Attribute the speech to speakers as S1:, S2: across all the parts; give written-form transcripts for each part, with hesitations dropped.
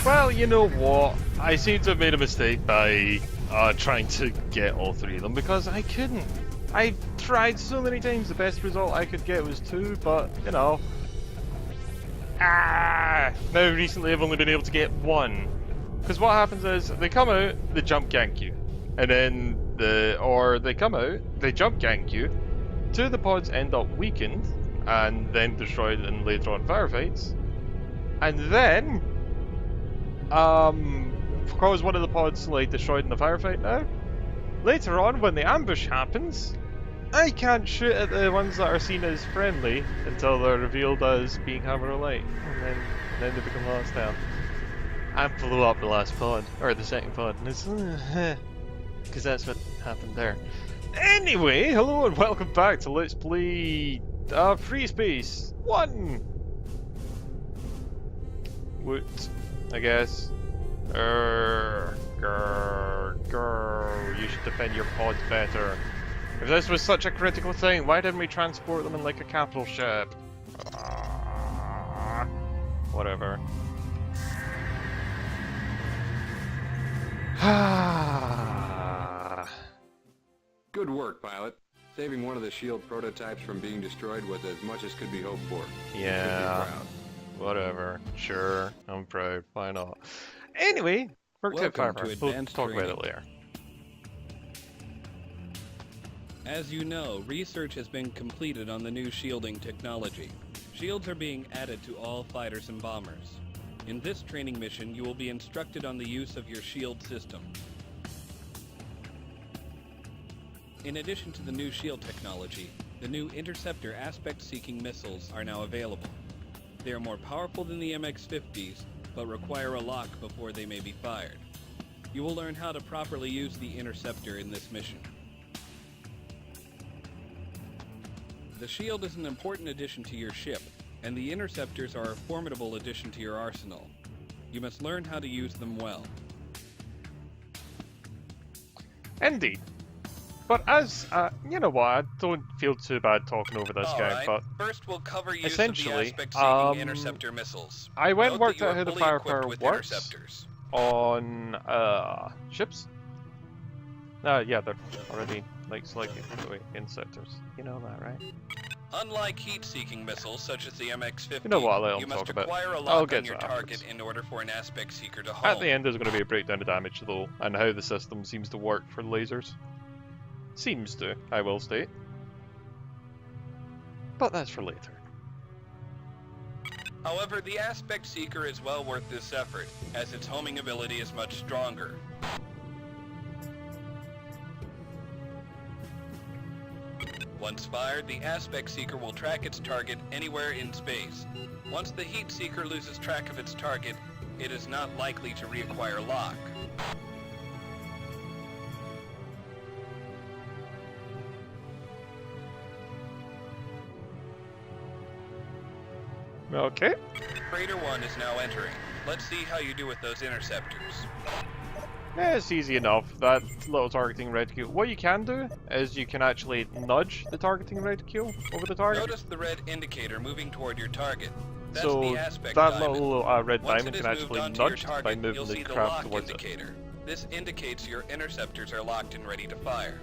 S1: Well, you know what? I seem to have made a mistake by trying to get all three of them because I couldn't. I tried so many times. The best result I could get was 2, but you know. Now recently I've only been able to get 1. Because what happens is they come out, they jump gank you, and then they come out, they jump gank you. 2 of the pods end up weakened and then destroyed in later on firefights, and then because one of the pods like destroyed in the firefight now, later on when the ambush happens, I can't shoot at the ones that are seen as friendly until they're revealed as being hammer or light, and then they become lost down. And blew up the last pod, or the second pod, and it's because that's what happened there. Anyway, hello and welcome back to Let's Play Freespace 1! Woot, I guess. You should defend your pods better. If this was such a critical thing, why didn't we transport them in like a capital ship? Whatever.
S2: Good work, pilot. Saving one of the shield prototypes from being destroyed was as much as could be hoped for.
S1: Yeah. Whatever. Sure. I'm proud. Why not? Anyway, worked out firepower. We'll talk about it later.
S3: As you know, research has been completed on the new shielding technology. Shields are being added to all fighters and bombers. In this training mission, you will be instructed on the use of your shield system. In addition to the new shield technology, the new interceptor aspect-seeking missiles are now available. They are more powerful than the MX-50s, but require a lock before they may be fired. You will learn how to properly use the interceptor in this mission. The shield is an important addition to your ship, and the interceptors are a formidable addition to your arsenal. You must learn how to use them well.
S1: Indeed. But as, you know what, I don't feel too bad talking over this guy, but
S3: first we'll cover use
S1: essentially,
S3: of the aspect-seeking interceptor missiles.
S1: I went and
S3: Note
S1: worked
S3: that you
S1: out
S3: are
S1: how the
S3: fully
S1: firepower
S3: equipped with
S1: works
S3: interceptors.
S1: on, ships. Yeah, they're already, like, selected for the interceptors. You know that, right?
S3: Unlike heat-seeking missiles such as the MX-50,
S1: You know what, I'll
S3: you
S1: talk
S3: must
S1: about.
S3: acquire a
S1: I'll
S3: lock
S1: get
S3: on
S1: to
S3: your
S1: that
S3: target
S1: afterwards.
S3: in order for an aspect seeker to home.
S1: At the end there's going to be a breakdown of damage though, and how the system seems to work for lasers. Seems to, I will state. But that's for later.
S3: However, the aspect seeker is well worth this effort, as its homing ability is much stronger. Once fired, the aspect seeker will track its target anywhere in space. Once the heat seeker loses track of its target, it is not likely to reacquire lock.
S1: Okay.
S3: Freighter 1 is now entering. Let's see how you do with those interceptors.
S1: Yeah, it's easy enough. That little targeting reticule. What you can do is you can actually nudge the targeting reticule over the target.
S3: Notice the red indicator moving toward your target. That's
S1: So
S3: the aspect
S1: that
S3: diamond.
S1: little red
S3: Once
S1: diamond
S3: it
S1: can
S3: is
S1: actually
S3: moved onto your
S1: nudge
S3: target,
S1: by
S3: you'll
S1: moving
S3: see
S1: the
S3: the
S1: craft
S3: lock
S1: towards it.
S3: indicator. This indicates your interceptors are locked and ready to fire.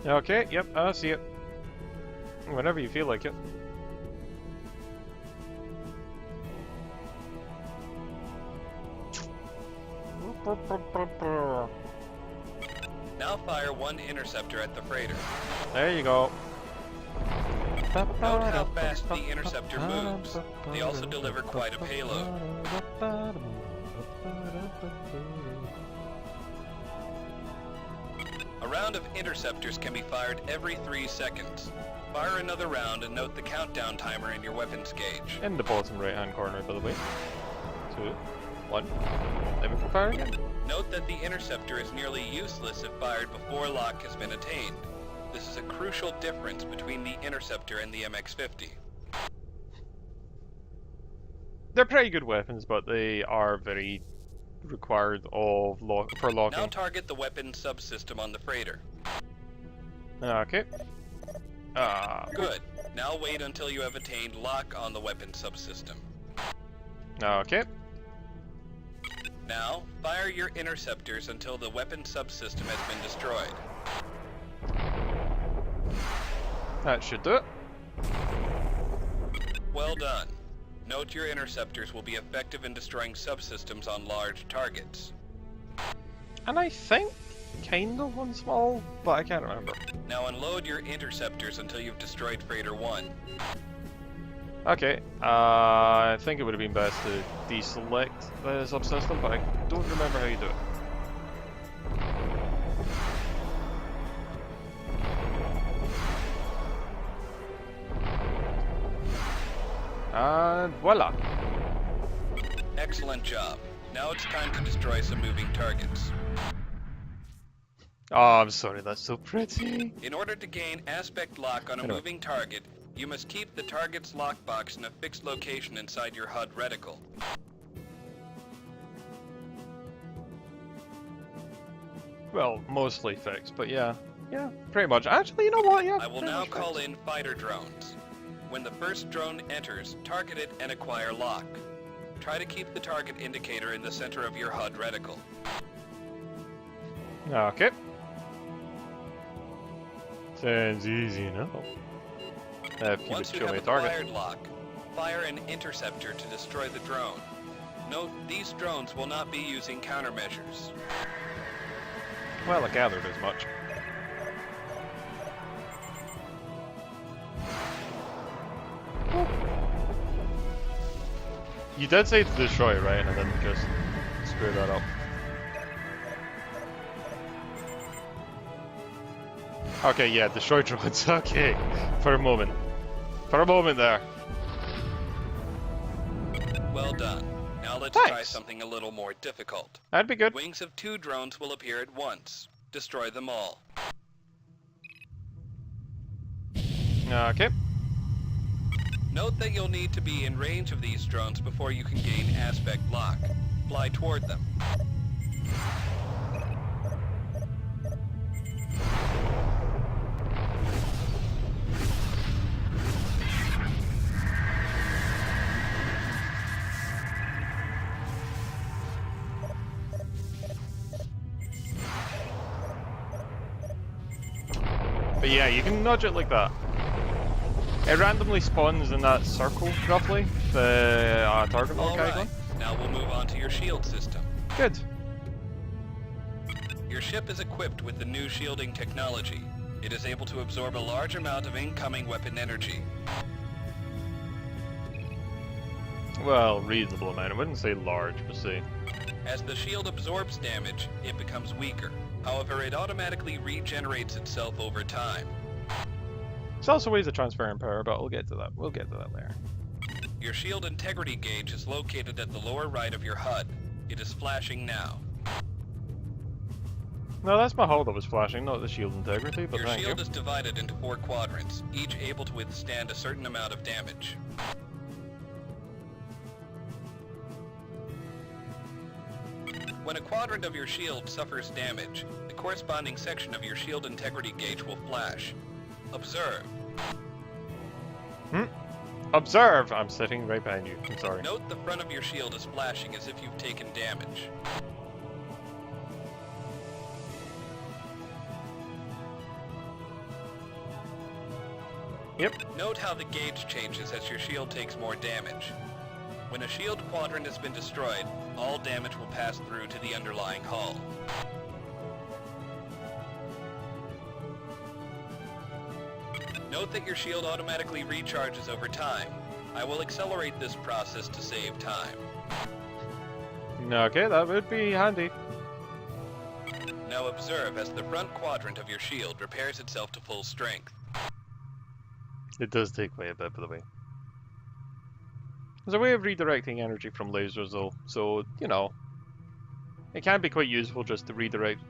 S1: Okay, yep, I see it. Whenever you feel like it.
S3: Now fire one interceptor at the freighter.
S1: There you go.
S3: Note how fast the interceptor moves. They also deliver quite a payload. A round of interceptors can be fired every 3 seconds. Fire another round and note the countdown timer in your weapons gauge.
S1: In the bottom right hand corner, by the way. 2, 1. Let me fire again.
S3: Note that the interceptor is nearly useless if fired before lock has been attained. This is a crucial difference between the interceptor and the MX-50.
S1: They're pretty good weapons, but they are very required of for locking.
S3: Now target the weapon subsystem on the freighter.
S1: Okay.
S3: Good. Now wait until you have attained lock on the weapon subsystem.
S1: Okay.
S3: Now, fire your interceptors until the weapon subsystem has been destroyed.
S1: That should do it.
S3: Well done. Note your interceptors will be effective in destroying subsystems on large targets.
S1: And I think kind of one small, but I can't remember.
S3: Now unload your interceptors until you've destroyed Freighter 1.
S1: Okay, I think it would have been best to deselect the subsystem, but I don't remember how you do it. And voila!
S3: Excellent job. Now it's time to destroy some moving targets.
S1: Oh, I'm sorry, that's so pretty.
S3: In order to gain aspect lock on a moving target, you must keep the target's lockbox in a fixed location inside your HUD reticle.
S1: Well, mostly fixed, but yeah, pretty much. Actually, you know what? Yeah.
S3: I will now call in fighter drones. When the first drone enters, target it and acquire lock. Try to keep the target indicator in the center of your HUD reticle.
S1: Okay. Sounds easy enough. If you would
S3: Once you
S1: show
S3: have
S1: me a target.
S3: acquired lock, fire an interceptor to destroy the drone. Note, these drones will not be using countermeasures.
S1: Well, I gathered as much. You did say to destroy, right? And I didn't just screw that up. Okay, yeah, destroy drones. Okay, for a moment. For a moment there.
S3: Well done. Now let's
S1: Thanks.
S3: try something a little more difficult.
S1: That'd be good.
S3: Wings of 2 drones will appear at once. Destroy them all.
S1: Okay.
S3: Note that you'll need to be in range of these drones before you can gain aspect lock. Fly toward them.
S1: But yeah, you can nudge it like that. It randomly spawns in that circle, roughly, the target lock icon.
S3: Now we'll move on to your shield system.
S1: Good.
S3: Your ship is equipped with the new shielding technology. It is able to absorb a large amount of incoming weapon energy.
S1: Well, reasonable amount. I wouldn't say large, but say.
S3: As the shield absorbs damage, it becomes weaker. However, it automatically regenerates itself over time.
S1: There's also ways of transferring power, but we'll get to that. We'll get to that later.
S3: Your shield integrity gauge is located at the lower right of your HUD. It is flashing now.
S1: No, that's my hull that was flashing, not the shield integrity, but
S3: Your
S1: thank
S3: shield
S1: you.
S3: is divided into 4 quadrants, each able to withstand a certain amount of damage. When a quadrant of your shield suffers damage, the corresponding section of your shield integrity gauge will flash. Observe.
S1: Observe! I'm sitting right behind you. I'm sorry.
S3: Note the front of your shield is flashing as if you've taken damage.
S1: Yep.
S3: Note how the gauge changes as your shield takes more damage. When a shield quadrant has been destroyed, all damage will pass through to the underlying hull. Note that your shield automatically recharges over time. I will accelerate this process to save time.
S1: Okay, that would be handy.
S3: Now observe as the front quadrant of your shield repairs itself to full strength.
S1: It does take away a bit, by the way. There's a way of redirecting energy from lasers, though, so, you know, it can be quite useful just to redirect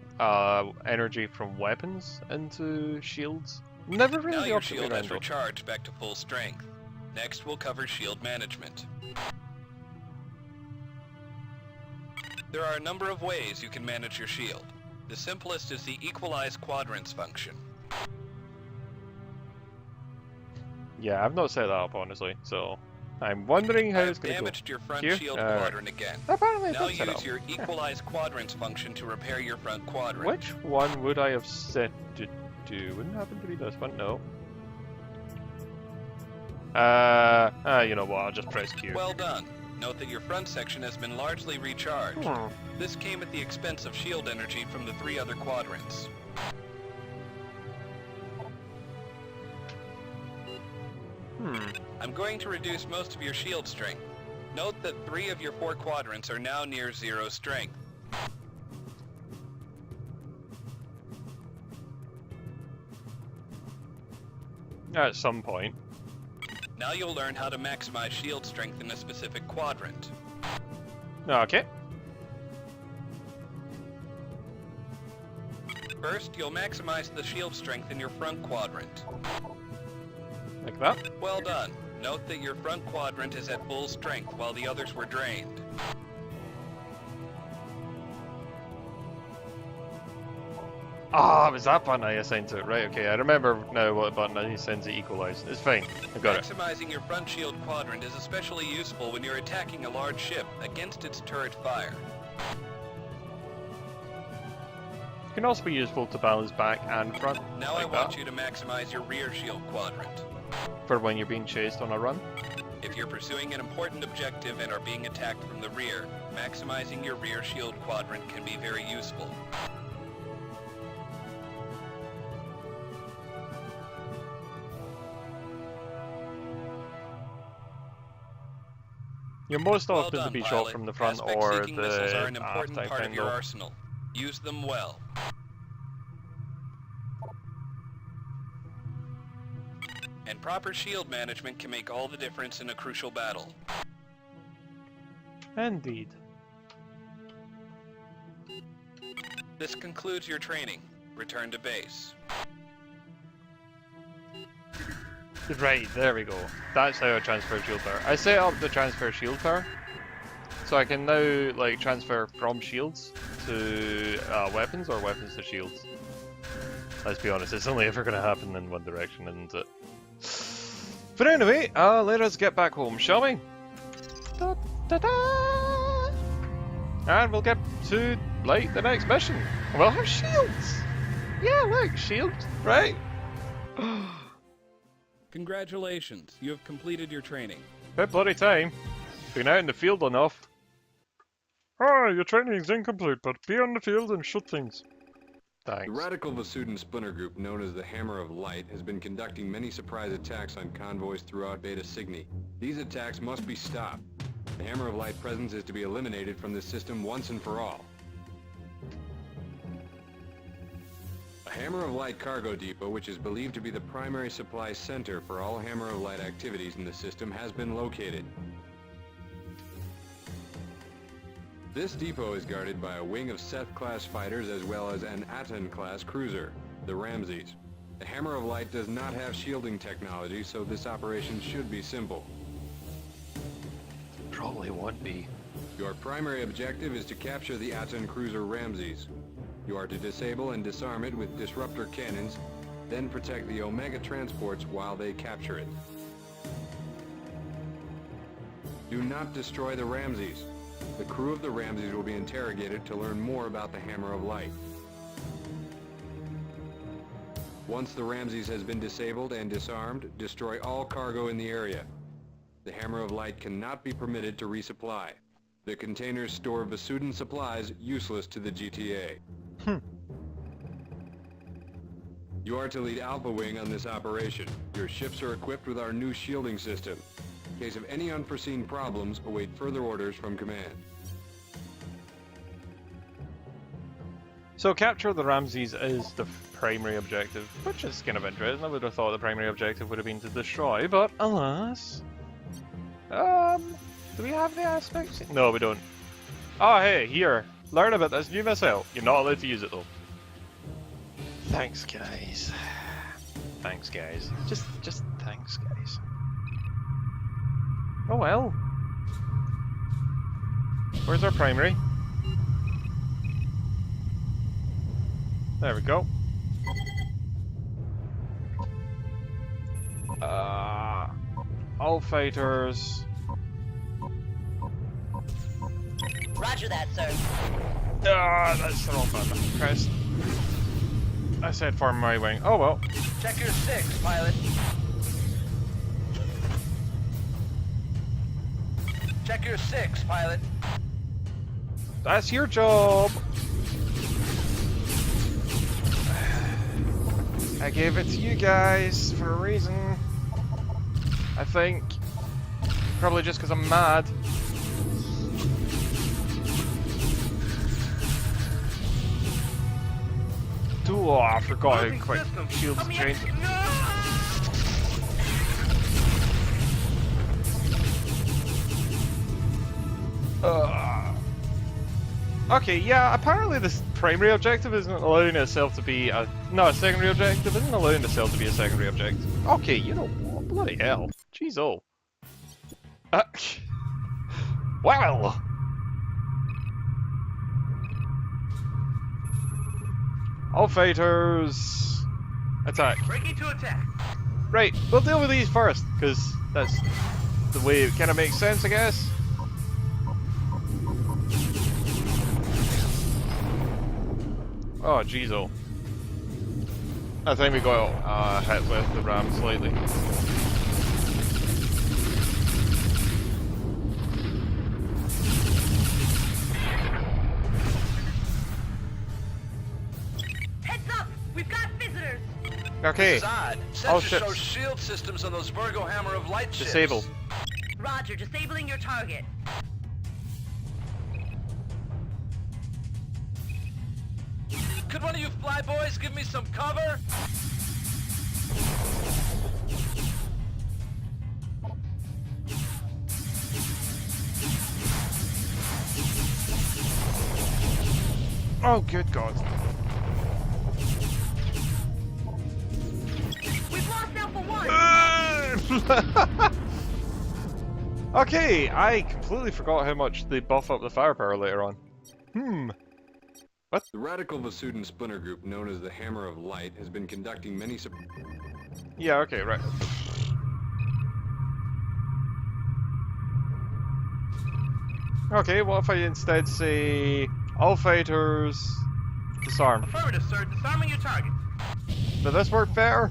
S1: energy from weapons into shields. Never really
S3: Now
S1: the
S3: your
S1: opposite way
S3: shield
S1: around,
S3: has
S1: though.
S3: recharged back to full strength. Next we'll cover shield management. There are a number of ways you can manage your shield. The simplest is the equalize quadrants function.
S1: Yeah, I've not set that up, honestly, so I'm wondering how
S3: I've
S1: it's going to go.
S3: damaged your front
S1: Here?
S3: shield
S1: Alright.
S3: quadrant again.
S1: Apparently
S3: Now
S1: that's set
S3: use
S1: up.
S3: your equalize quadrants function to repair your front quadrant.
S1: Which one would I have set to do? Wouldn't happen to be this one, no. You know what, I'll just press Q.
S3: Well done. Note that your front section has been largely recharged. This came at the expense of shield energy from the 3 other quadrants. I'm going to reduce most of your shield strength. Note that 3 of your 4 quadrants are now near 0 strength.
S1: At some point.
S3: Now you'll learn how to maximize shield strength in a specific quadrant.
S1: Okay.
S3: First, you'll maximize the shield strength in your front quadrant.
S1: Like that.
S3: Well done. Note that your front quadrant is at full strength while the others were drained.
S1: Ah, it was that button I assigned to it. Right, okay, I remember now what button I assigned to equalize. It's fine, I got it.
S3: Maximizing your front shield quadrant is especially useful when you're attacking a large ship against its turret fire.
S1: It can also be useful to balance back and front.
S3: Now
S1: like
S3: I want
S1: that,
S3: you to maximize your rear shield quadrant.
S1: for when you're being chased on a run.
S3: If you're pursuing an important objective and are being attacked from the rear, maximizing your rear shield quadrant can be very useful.
S1: You're most
S3: Well
S1: often to
S3: done,
S1: be shot
S3: pilot.
S1: from the front or
S3: Aspect-seeking
S1: the
S3: missiles are an important
S1: aft
S3: part of your
S1: angle.
S3: arsenal. Use them well. And proper shield management can make all the difference in a crucial battle.
S1: Indeed.
S3: This concludes your training. Return to base.
S1: Right, there we go. That's how I transfer shield power. I set up the transfer shield power, so I can now like transfer from shields to weapons or weapons to shields. Let's be honest, it's only ever going to happen in one direction, isn't it? But anyway, let us get back home, shall we? Da, da, da. And we'll get to like the next mission. We'll have shields. Yeah, look, shield, right?
S3: Congratulations, you have completed your training.
S1: About bloody time. Been out in the field enough. Ah, your training's incomplete, but be on the field and shoot things.
S2: The
S1: Thanks.
S2: radical Vasudin splinter group known as the Hammer of Light has been conducting many surprise attacks on convoys throughout Beta Cygni. These attacks must be stopped. The Hammer of Light presence is to be eliminated from this system once and for all. A Hammer of Light cargo depot, which is believed to be the primary supply center for all Hammer of Light activities in the system, has been located. This depot is guarded by a wing of Seth-class fighters as well as an Aten-class cruiser, the Ramses. The Hammer of Light does not have shielding technology, so this operation should be simple.
S1: Probably won't be.
S2: Your primary objective is to capture the Aten cruiser Ramses. You are to disable and disarm it with disruptor cannons, then protect the Omega transports while they capture it. Do not destroy the Ramses. The crew of the Ramses will be interrogated to learn more about the Hammer of Light. Once the Ramses has been disabled and disarmed, destroy all cargo in the area. The Hammer of Light cannot be permitted to resupply. The containers store Vasudin supplies useless to the GTA. You are to lead Alpha Wing on this operation. Your ships are equipped with our new shielding system. In case of any unforeseen problems, await further orders from command.
S1: So capture the Ramses is the primary objective, which is kind of interesting. I would have thought the primary objective would have been to destroy, but alas. Do we have the aspects? No, we don't. Oh, hey, here. Learn about this new missile. You're not allowed to use it though. Thanks, guys. Thanks, guys. Just thanks, guys. Oh well. Where's our primary? There we go. All fighters.
S4: Roger that, sir.
S1: Ah, that's the wrong button. Christ. I said farm my wing. Oh well.
S5: Check your 6, pilot. Check your 6, pilot.
S1: That's your job. I gave it to you guys for a reason. I think. Probably just because I'm mad. Oh, I forgot how quick shields drained. Okay, yeah, apparently this primary objective isn't allowing itself to be a... No, a secondary objective isn't allowing itself to be a secondary objective. Okay, you know what? Bloody hell. Jeez, oh. Well! All fighters... Attack.
S5: Breaking to attack.
S1: Right, we'll deal with these first, because that's the way it kind of makes sense, I guess. Oh, jeez, oh. I think we got hit with the ram slightly.
S4: Heads up! We've got visitors!
S1: Okay,
S5: This is odd.
S1: all
S5: Sensors
S1: ships
S5: show shield systems on those Virgo Hammer of Light ships.
S1: disabled.
S4: Roger, disabling your target.
S5: Could one of you flyboys give me some cover?
S1: Oh, good God.
S4: We've lost Alpha 1!
S1: Okay, I completely forgot how much they buff up the firepower later on. What?
S2: The radical Vasudan splinter group known as the Hammer of Light has been conducting many
S1: Yeah, okay, right. Okay, what if I instead say all fighters disarm?
S5: Affirmative, sir. Disarming your target.
S1: Does this work better?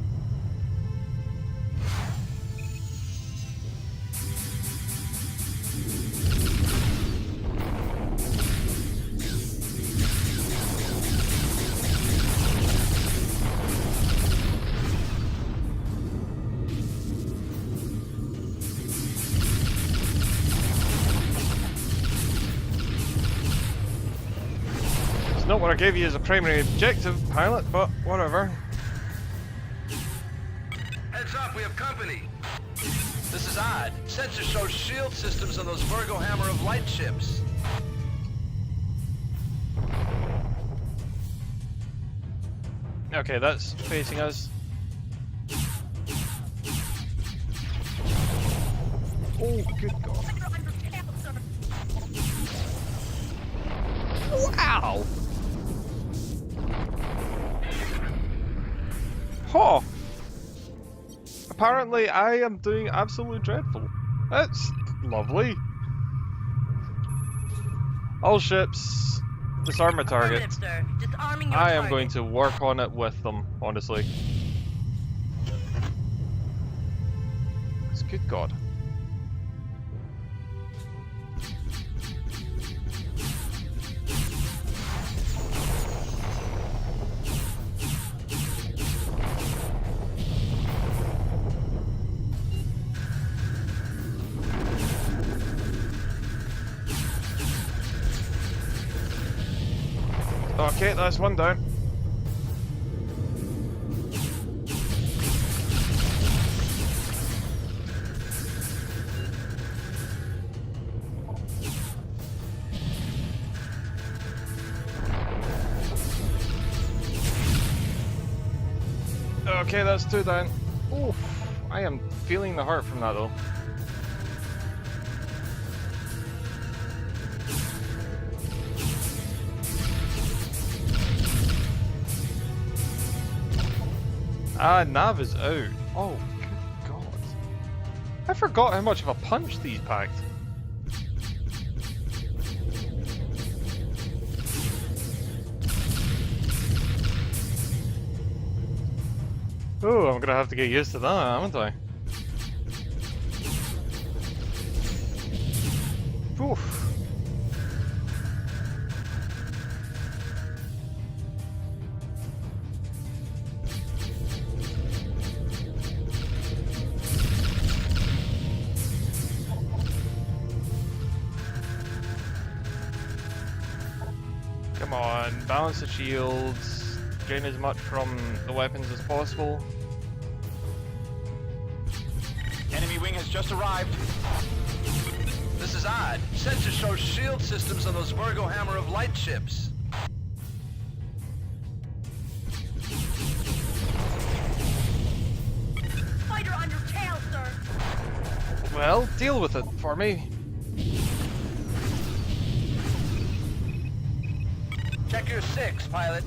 S1: Not what I gave you as a primary objective, pilot, but whatever.
S5: Heads up, we have company. This is odd. Sensors show shield systems on those Virgo Hammer of Light ships.
S1: Okay, that's facing us. Oh, good God. Wow! Huh. Apparently I am doing absolutely dreadful. That's lovely. All ships, disarm my target.
S4: Affirmative, sir. Disarming your
S1: I
S4: target.
S1: am going to work on it with them, honestly. It's good God. Okay, that's one down. Okay, that's two down. Oof, I am feeling the hurt from that though. Ah, Nav is out. Oh, good God. I forgot how much of a punch these packed. Oh, I'm gonna have to get used to that, haven't I? Oof. Come on, balance the shields, gain as much from the weapons as possible.
S5: Enemy wing has just arrived. This is odd. Sensor shows shield systems on those Virgo Hammer of Light ships.
S4: Fighter on your tail, sir.
S1: Well, deal with it for me.
S5: Check your 6, pilot.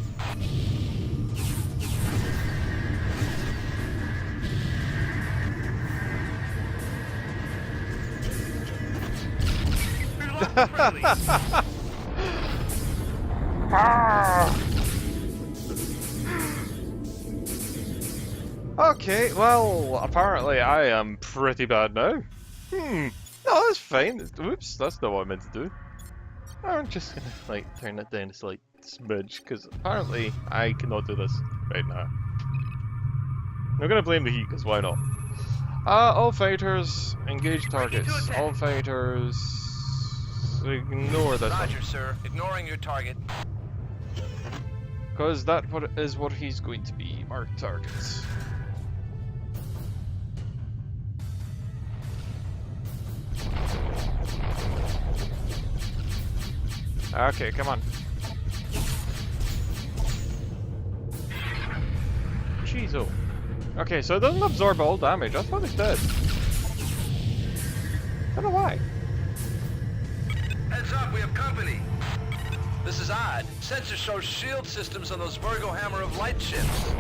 S1: Okay, well, apparently I am pretty bad now. No, that's fine. Oops, that's not what I meant to do. I'm just gonna, like, turn it down a slight smidge, because apparently I cannot do this right now. I'm gonna blame the heat, because why not? All fighters, engage targets. All fighters, ignore this one.
S5: Roger, sir. Ignoring your target.
S1: Because that is what he's going to be, marked targets. Okay, come on. Jeez, oh. Okay, so it doesn't absorb all damage. I thought it did. Don't know why.
S5: Heads up, we have company. This is odd. Sensor shows shield systems on those Virgo Hammer of Light ships.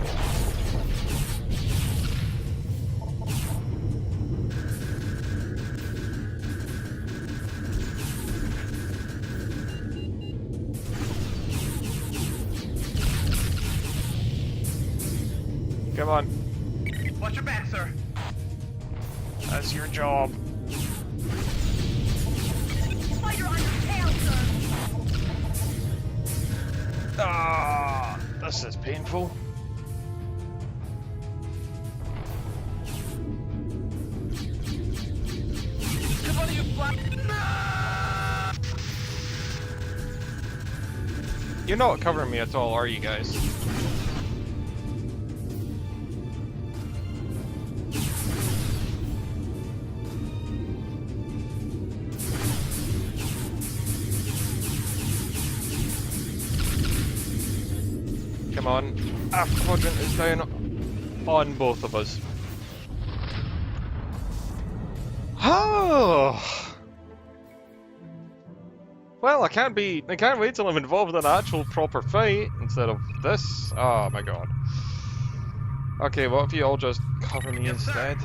S1: Come on.
S5: Watch your back, sir.
S1: That's your job.
S4: Fighter on your tail, sir.
S1: Ah, this is painful.
S5: Come on, you fly.
S1: You're not covering me at all, are you guys? Come on. Aft quadrant is down on both of us. Oh! Well, I can't wait till I'm involved in an actual proper fight instead of this. Oh my god. Okay, what if you all just cover me instead?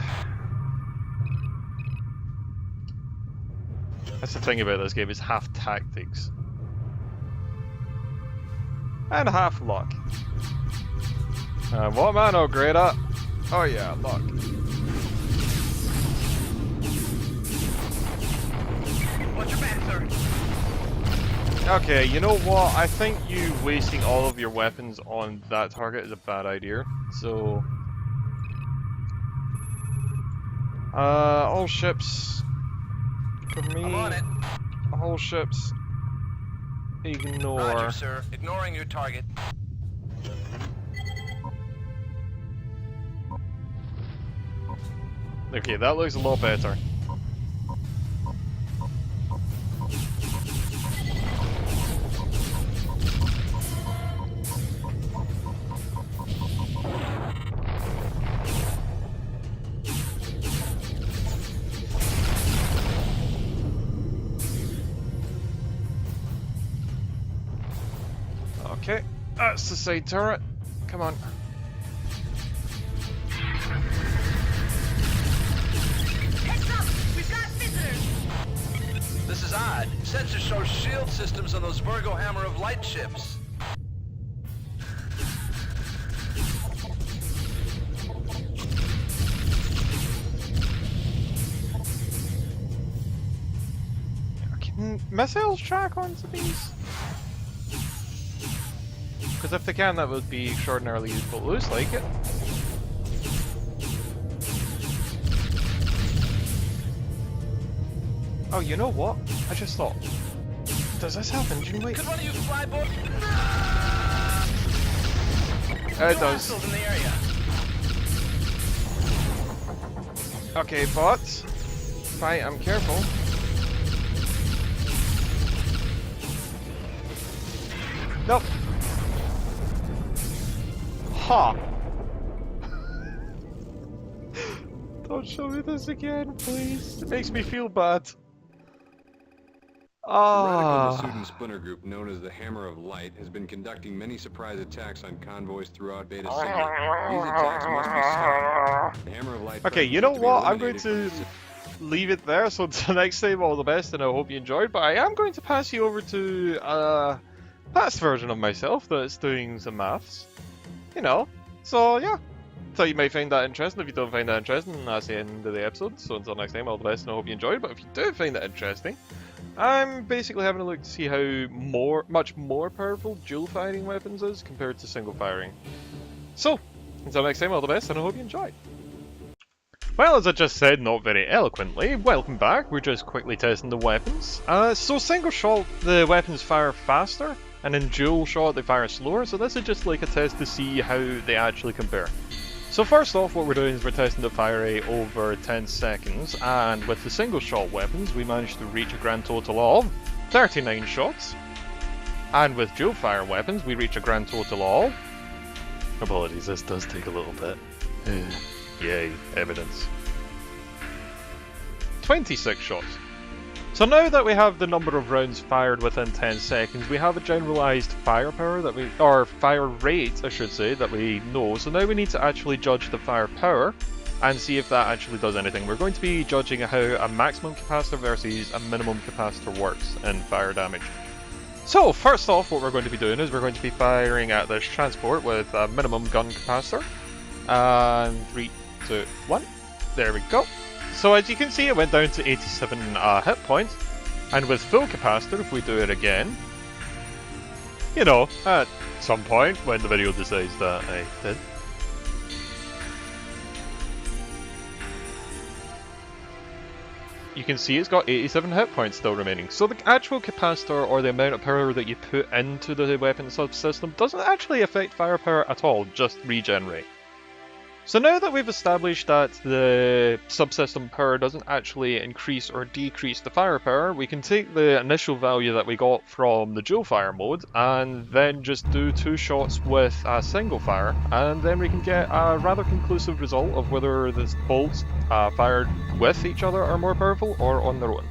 S1: That's the thing about this game, it's half tactics. And half luck. What am I no great at? Oh yeah, luck.
S5: Watch your back, sir.
S1: Okay, you know what? I think you wasting all of your weapons on that target is a bad idea. So... all ships... For me...
S5: I'm on it.
S1: All ships... Ignore...
S5: Roger, sir. Ignoring your target.
S1: Okay, that looks a lot better. Okay, that's the side turret. Come on.
S4: Heads up! We've got visitors!
S5: This is odd. Sensor shows shield systems on those Virgo Hammer of Light ships.
S1: Can missiles track onto these? Because if they can, that would be extraordinarily useful. It looks like it. Oh, you know what? I just thought. Does this have engine weight?
S5: Could one of you fly board?
S1: It does.
S5: In the area.
S1: Okay, bots. Right, I'm careful. Nope. Ha! Don't show me this again, please. It makes me feel bad.
S2: The radical
S1: Ah.
S2: Masudin splinter group known as the Hammer of Light has been conducting many surprise attacks on convoys throughout Beta Sigma. These attacks must be stopped. The Hammer of Light...
S1: Okay, you know what? I'm going to leave it there. So until next time, all the best, and I hope you enjoyed. But I am going to pass you over to a past version of myself that's doing some maths. You know. So yeah. Thought you might find that interesting. If you don't find that interesting, that's the end of the episode. So until next time, all the best, and I hope you enjoyed. But if you do find that interesting, I'm basically having a look to see how much more powerful dual firing weapons is compared to single firing. So, until next time, all the best, and I hope you enjoy. Well, as I just said, not very eloquently, welcome back. We're just quickly testing the weapons. So single shot, the weapons fire faster, and in dual shot, they fire slower. So this is just like a test to see how they actually compare. So first off, what we're doing is we're testing the fire rate over 10 seconds, and with the single shot weapons, we managed to reach a grand total of 39 shots. And with dual fire weapons, we reach a grand total of... Apologies, this does take a little bit. Yay, evidence. 26 shots. So now that we have the number of rounds fired within 10 seconds, we have a generalized firepower that we, or fire rate, I should say, that we know. So now we need to actually judge the firepower and see if that actually does anything. We're going to be judging how a maximum capacitor versus a minimum capacitor works in fire damage. So first off, what we're going to be doing is we're going to be firing at this transport with a minimum gun capacitor. And 3, 2, 1. There we go. So as you can see, it went down to 87 hit points, and with full capacitor, if we do it again, you know, at some point when the video decides that I did. You can see it's got 87 hit points still remaining. So the actual capacitor, or the amount of power that you put into the weapon subsystem, doesn't actually affect firepower at all, just regenerate. So now that we've established that the subsystem power doesn't actually increase or decrease the firepower, we can take the initial value that we got from the dual fire mode and then just do 2 shots with a single fire, and then we can get a rather conclusive result of whether the bolts fired with each other are more powerful or on their own.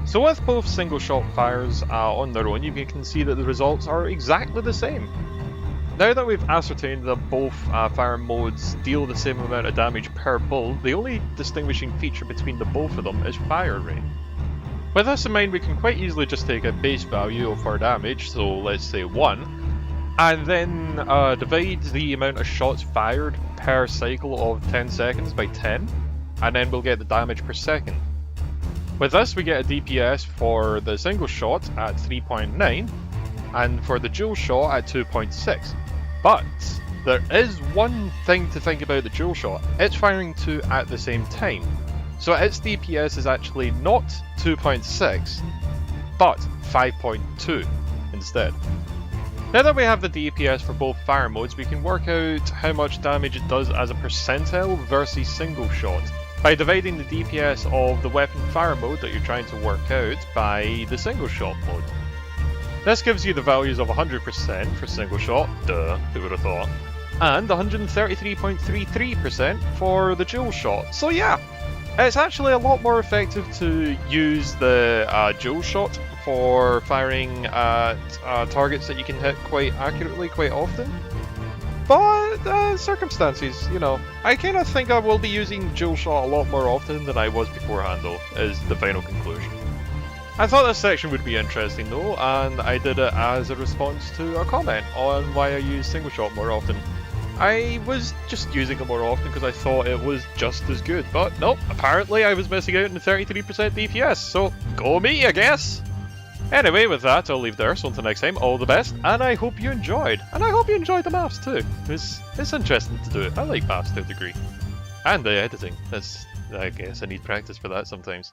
S1: So with both single shot fires on their own, you can see that the results are exactly the same. Now that we've ascertained that both fire modes deal the same amount of damage per bolt, the only distinguishing feature between the both of them is fire rate. With this in mind, we can quite easily just take a base value of our damage, so let's say 1, and then divide the amount of shots fired per cycle of 10 seconds by 10, and then we'll get the damage per second. With this, we get a DPS for the single shot at 3.9, and for the dual shot at 2.6. But there is one thing to think about the dual shot. It's firing 2 at the same time. So its DPS is actually not 2.6, but 5.2 instead. Now that we have the DPS for both fire modes, we can work out how much damage it does as a percentile versus single shot by dividing the DPS of the weapon fire mode that you're trying to work out by the single shot mode. This gives you the values of 100% for single shot, duh, who would have thought, and 133.33% for the dual shot. So yeah, it's actually a lot more effective to use the dual shot for firing at targets that you can hit quite accurately quite often. But circumstances, you know, I kind of think I will be using dual shot a lot more often than I was beforehand though, is the final conclusion. I thought this section would be interesting though, and I did it as a response to a comment on why I use single shot more often. I was just using it more often because I thought it was just as good, but nope, apparently I was missing out on the 33% DPS, so go me, I guess! Anyway, with that, I'll leave there, so until next time, all the best, and I hope you enjoyed. And I hope you enjoyed the maths too. It's interesting to do it. I like maths to a degree. And the editing. I guess I need practice for that sometimes.